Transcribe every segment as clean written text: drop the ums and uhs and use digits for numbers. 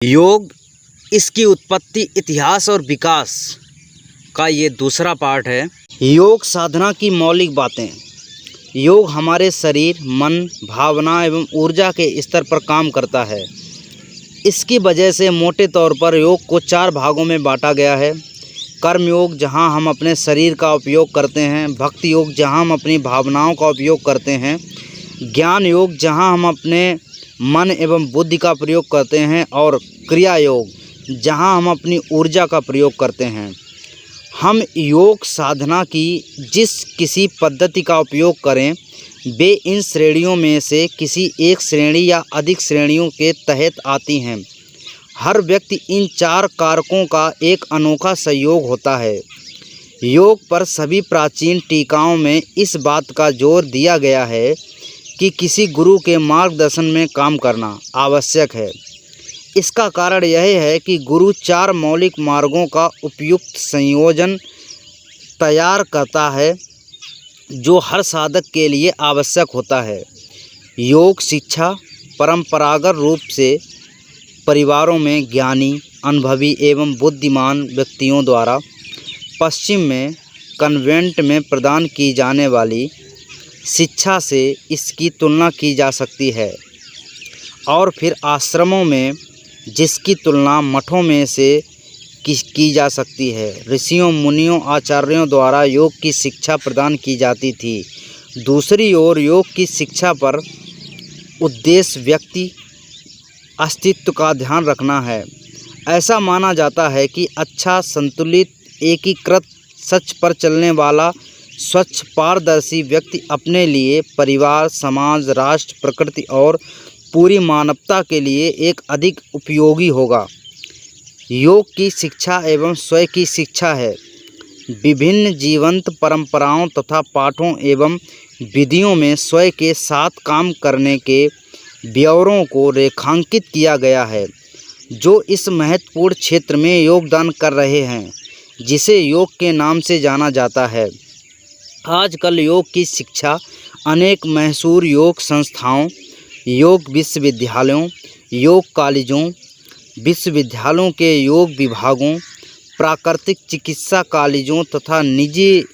योग, इसकी उत्पत्ति, इतिहास और विकास का ये दूसरा पार्ट है। योग साधना की मौलिक बातें। योग हमारे शरीर, मन, भावना एवं ऊर्जा के स्तर पर काम करता है। इसकी वजह से मोटे तौर पर योग को 4 भागों में बांटा गया है। कर्म योग, जहाँ हम अपने शरीर का उपयोग करते हैं। भक्ति योग, जहाँ हम अपनी भावनाओं का उपयोग करते हैं। ज्ञान योग, जहाँ हम अपने मन एवं बुद्धि का प्रयोग करते हैं। और क्रिया योग, जहाँ हम अपनी ऊर्जा का प्रयोग करते हैं। हम योग साधना की जिस किसी पद्धति का उपयोग करें, वे इन श्रेणियों में से किसी एक श्रेणी या अधिक श्रेणियों के तहत आती हैं। हर व्यक्ति इन 4 कारकों का एक अनोखा संयोग होता है। योग पर सभी प्राचीन टीकाओं में इस बात का जोर दिया गया है कि किसी गुरु के मार्गदर्शन में काम करना आवश्यक है। इसका कारण यह है कि गुरु 4 मौलिक मार्गों का उपयुक्त संयोजन तैयार करता है, जो हर साधक के लिए आवश्यक होता है। योग शिक्षा परंपरागत रूप से परिवारों में ज्ञानी, अनुभवी एवं बुद्धिमान व्यक्तियों द्वारा पश्चिम में कन्वेंट में प्रदान की जाने वाली शिक्षा से इसकी तुलना की जा सकती है, और फिर आश्रमों में जिसकी तुलना मठों में से की जा सकती है। ऋषियों, मुनियों, आचार्यों द्वारा योग की शिक्षा प्रदान की जाती थी। दूसरी ओर योग की शिक्षा पर उद्देश्य व्यक्ति अस्तित्व का ध्यान रखना है। ऐसा माना जाता है कि अच्छा, संतुलित, एकीकृत, सच पर चलने वाला, स्वच्छ, पारदर्शी व्यक्ति अपने लिए, परिवार, समाज, राष्ट्र, प्रकृति और पूरी मानवता के लिए एक अधिक उपयोगी होगा। योग की शिक्षा एवं स्वयं की शिक्षा है। विभिन्न जीवंत परंपराओं तथा पाठों एवं विधियों में स्वयं के साथ काम करने के ब्यौरों को रेखांकित किया गया है, जो इस महत्वपूर्ण क्षेत्र में योगदान कर रहे हैं, जिसे योग के नाम से जाना जाता है। आजकल योग की शिक्षा अनेक मशहूर योग संस्थाओं, योग विश्वविद्यालयों, योग कॉलेजों, विश्वविद्यालयों के योग विभागों, प्राकृतिक चिकित्सा कॉलेजों तथा निजी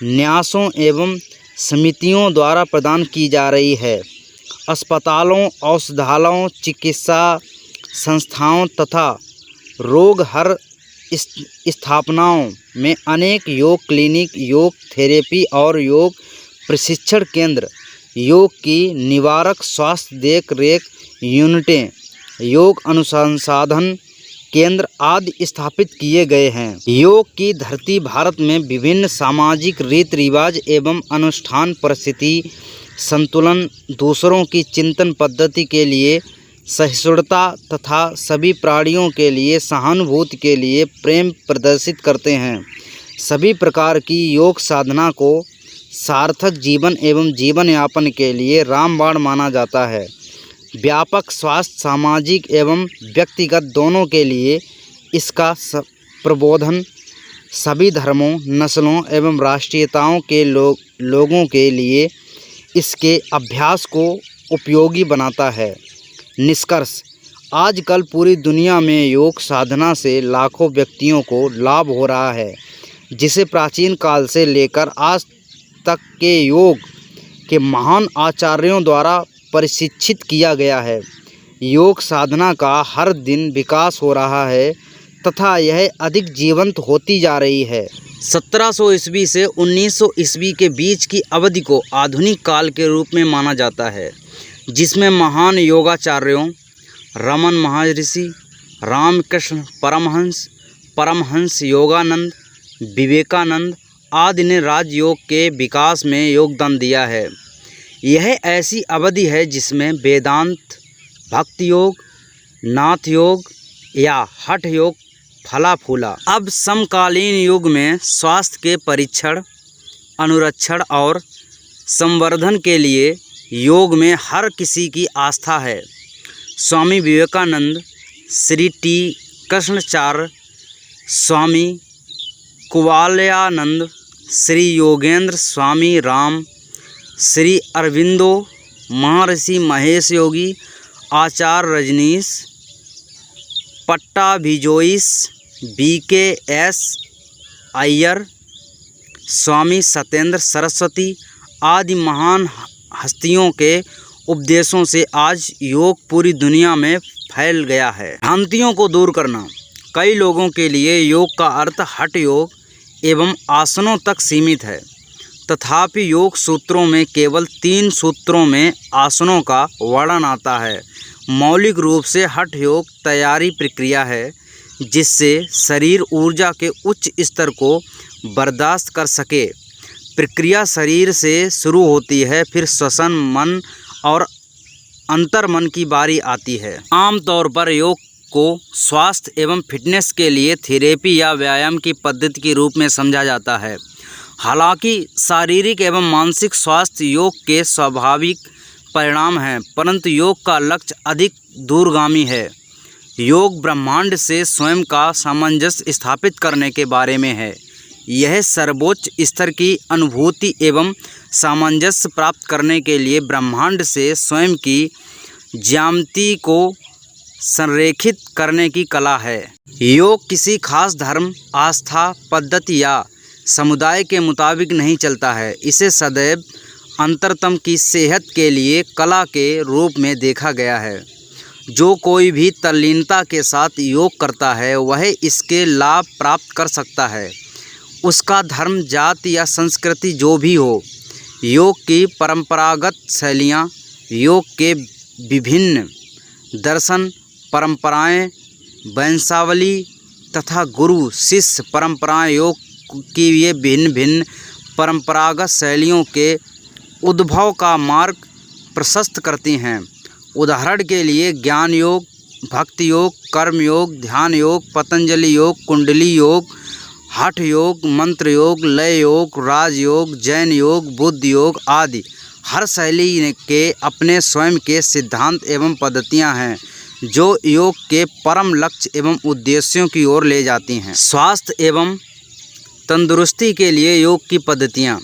न्यासों एवं समितियों द्वारा प्रदान की जा रही है। अस्पतालों, औषधालयों, चिकित्सा संस्थाओं तथा रोग हर स्थापनाओं में अनेक योग क्लिनिक, योग थेरेपी और योग प्रशिक्षण केंद्र, योग की निवारक स्वास्थ्य देख रेख यूनिटें, योग अनुसंधान केंद्र आदि स्थापित किए गए हैं। योग की धरती भारत में विभिन्न सामाजिक रीति रिवाज एवं अनुष्ठान, परिस्थिति संतुलन, दूसरों की चिंतन पद्धति के लिए सहिष्णुता तथा सभी प्राणियों के लिए सहानुभूति के लिए प्रेम प्रदर्शित करते हैं। सभी प्रकार की योग साधना को सार्थक जीवन एवं जीवन यापन के लिए रामबाण माना जाता है। व्यापक स्वास्थ्य, सामाजिक एवं व्यक्तिगत दोनों के लिए इसका प्रबोधन सभी धर्मों, नस्लों एवं राष्ट्रीयताओं के लोगों के लिए इसके अभ्यास को उपयोगी बनाता है। निष्कर्ष, आजकल पूरी दुनिया में योग साधना से लाखों व्यक्तियों को लाभ हो रहा है, जिसे प्राचीन काल से लेकर आज तक के योग के महान आचार्यों द्वारा प्रशिक्षित किया गया है। योग साधना का हर दिन विकास हो रहा है तथा यह अधिक जीवंत होती जा रही है। 1700 ईस्वी से 1900 ईस्वी के बीच की अवधि को आधुनिक काल के रूप में माना जाता है, जिसमें महान योगाचार्यों रमन महर्षि, रामकृष्ण परमहंस, परमहंस योगानंद, विवेकानंद आदि ने राजयोग के विकास में योगदान दिया है। यह ऐसी अवधि है जिसमें वेदांत, भक्ति योग, नाथ योग या हठ योग फला फूला। अब समकालीन युग में स्वास्थ्य के परीक्षण, अनुरक्षण और संवर्धन के लिए योग में हर किसी की आस्था है। स्वामी विवेकानंद, श्री टी कृष्णाचार्य, स्वामी कुवलयानंद, श्री योगेंद्र स्वामी राम, श्री अरविंदो, महर्षि महेश योगी, आचार्य रजनीश, पट्टाभिजोइस, BKS अय्यर, स्वामी सत्येंद्र सरस्वती आदि महान हस्तियों के उपदेशों से आज योग पूरी दुनिया में फैल गया है। भ्रांतियों को दूर करना। कई लोगों के लिए योग का अर्थ हठ योग एवं आसनों तक सीमित है, तथापि योग सूत्रों में केवल 3 सूत्रों में आसनों का वर्णन आता है। मौलिक रूप से हठ योग तैयारी प्रक्रिया है जिससे शरीर ऊर्जा के उच्च स्तर को बर्दाश्त कर सके। प्रक्रिया शरीर से शुरू होती है, फिर श्वसन, मन और अंतर्मन की बारी आती है। आमतौर पर योग को स्वास्थ्य एवं फिटनेस के लिए थेरेपी या व्यायाम की पद्धति के रूप में समझा जाता है। हालांकि शारीरिक एवं मानसिक स्वास्थ्य योग के स्वाभाविक परिणाम हैं, परंतु योग का लक्ष्य अधिक दूरगामी है। योग ब्रह्मांड से स्वयं का सामंजस्य स्थापित करने के बारे में है। यह सर्वोच्च स्तर की अनुभूति एवं सामंजस्य प्राप्त करने के लिए ब्रह्मांड से स्वयं की ज्यामिति को संरेखित करने की कला है। योग किसी खास धर्म, आस्था, पद्धति या समुदाय के मुताबिक नहीं चलता है। इसे सदैव अंतरतम की सेहत के लिए कला के रूप में देखा गया है। जो कोई भी तल्लीनता के साथ योग करता है वह इसके लाभ प्राप्त कर सकता है, उसका धर्म, जाति या संस्कृति जो भी हो। योग की परंपरागत शैलियाँ। योग के विभिन्न दर्शन, परंपराएं, वंशावली तथा गुरु शिष्य परंपराएं योग की ये भिन्न भिन्न परंपरागत शैलियों के उद्भव का मार्ग प्रशस्त करती हैं। उदाहरण के लिए ज्ञान योग, भक्ति योग, कर्म योग, ध्यान योग, पतंजलि योग, कुंडली योग, हठ योग, मंत्र योग, लय योग, राजयोग, जैन योग, बुद्ध योग आदि। हर शैली के अपने स्वयं के सिद्धांत एवं पद्धतियां हैं जो योग के परम लक्ष्य एवं उद्देश्यों की ओर ले जाती हैं। स्वास्थ्य एवं तंदुरुस्ती के लिए योग की पद्धतियां।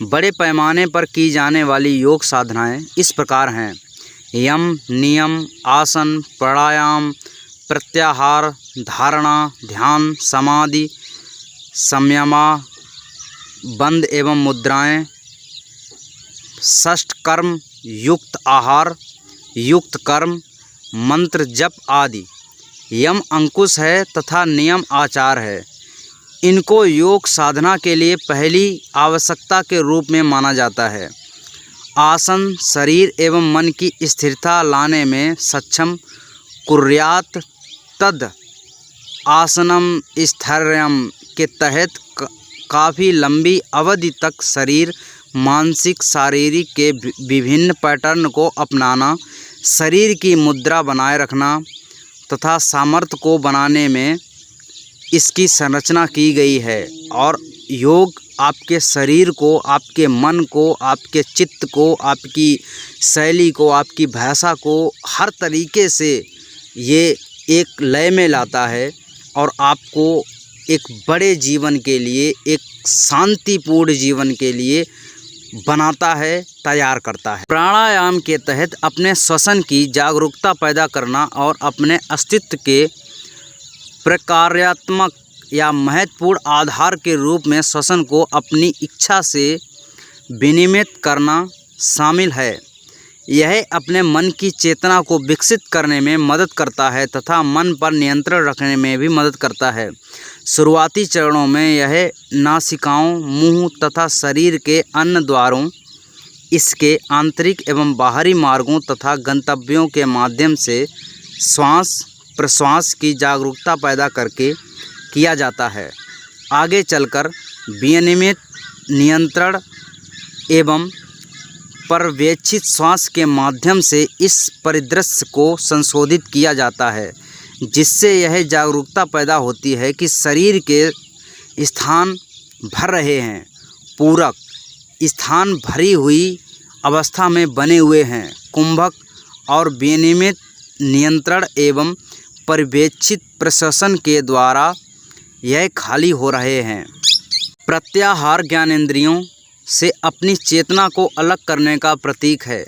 बड़े पैमाने पर की जाने वाली योग साधनाएं इस प्रकार हैं: यम, नियम, आसन, प्राणायाम, प्रत्याहार, धारणा, ध्यान, समाधि, संयमा, बंद एवं मुद्राएं, षष्ठ कर्म, युक्त आहार, युक्त कर्म, मंत्र जप आदि। यम अंकुश है तथा नियम आचार है। इनको योग साधना के लिए पहली आवश्यकता के रूप में माना जाता है। आसन शरीर एवं मन की स्थिरता लाने में सक्षम कुर्यात। तद आसनम स्थैर्यम के तहत काफ़ी लंबी अवधि तक शरीर, मानसिक, शारीरिक के विभिन्न पैटर्न को अपनाना, शरीर की मुद्रा बनाए रखना तथा सामर्थ्य को बनाने में इसकी संरचना की गई है। और योग आपके शरीर को, आपके मन को, आपके चित्त को, आपकी शैली को, आपकी भाषा को हर तरीके से ये एक लय में लाता है और आपको एक बड़े जीवन के लिए, एक शांतिपूर्ण जीवन के लिए बनाता है, तैयार करता है। प्राणायाम के तहत अपने श्वसन की जागरूकता पैदा करना और अपने अस्तित्व के प्रकार्यात्मक या महत्वपूर्ण आधार के रूप में श्वसन को अपनी इच्छा से विनियमित करना शामिल है। यह अपने मन की चेतना को विकसित करने में मदद करता है तथा मन पर नियंत्रण रखने में भी मदद करता है। शुरुआती चरणों में यह नासिकाओं, मुंह तथा शरीर के अन्य द्वारों, इसके आंतरिक एवं बाहरी मार्गों तथा गंतव्यों के माध्यम से श्वास प्रश्वास की जागरूकता पैदा करके किया जाता है। आगे चलकर विनियमित, नियंत्रण एवं पर्यवेक्षित श्वास के माध्यम से इस परिदृश्य को संशोधित किया जाता है, जिससे यह जागरूकता पैदा होती है कि शरीर के स्थान भर रहे हैं, पूरक स्थान भरी हुई अवस्था में बने हुए हैं। कुंभक और विनियमित नियंत्रण एवं पर्यवेक्षित प्रश्वसन के द्वारा यह खाली हो रहे हैं। प्रत्याहार ज्ञानेंद्रियों से अपनी चेतना को अलग करने का प्रतीक है,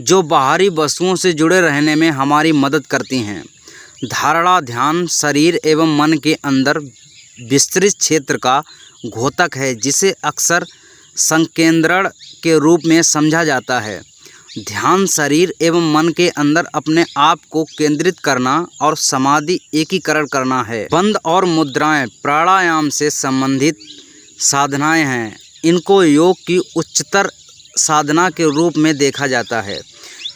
जो बाहरी वस्तुओं से जुड़े रहने में हमारी मदद करती हैं। धारणा ध्यान शरीर एवं मन के अंदर विस्तृत क्षेत्र का घोतक है, जिसे अक्सर संकेंद्रण के रूप में समझा जाता है। ध्यान शरीर एवं मन के अंदर अपने आप को केंद्रित करना और समाधि एकीकरण करना है। बंद और मुद्राएं प्राणायाम से संबंधित साधनाएं हैं। इनको योग की उच्चतर साधना के रूप में देखा जाता है,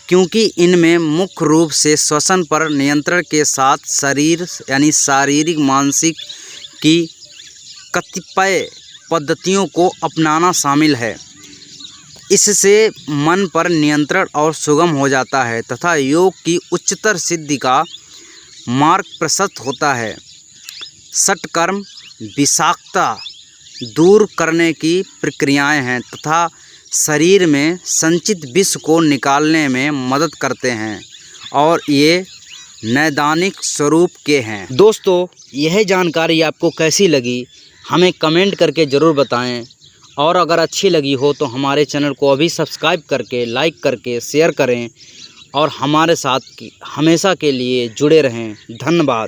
क्योंकि इनमें मुख्य रूप से श्वसन पर नियंत्रण के साथ शरीर यानी शारीरिक मानसिक की कतिपय पद्धतियों को अपनाना शामिल है। इससे मन पर नियंत्रण और सुगम हो जाता है तथा योग की उच्चतर सिद्धि का मार्ग प्रशस्त होता है। षटकर्म विषाक्तता दूर करने की प्रक्रियाएं हैं तथा शरीर में संचित विष को निकालने में मदद करते हैं और ये नैदानिक स्वरूप के हैं। दोस्तों, यह जानकारी आपको कैसी लगी हमें कमेंट करके ज़रूर बताएं, और अगर अच्छी लगी हो तो हमारे चैनल को अभी सब्सक्राइब करके लाइक करके शेयर करें और हमारे साथ हमेशा के लिए जुड़े रहें। धन्यवाद।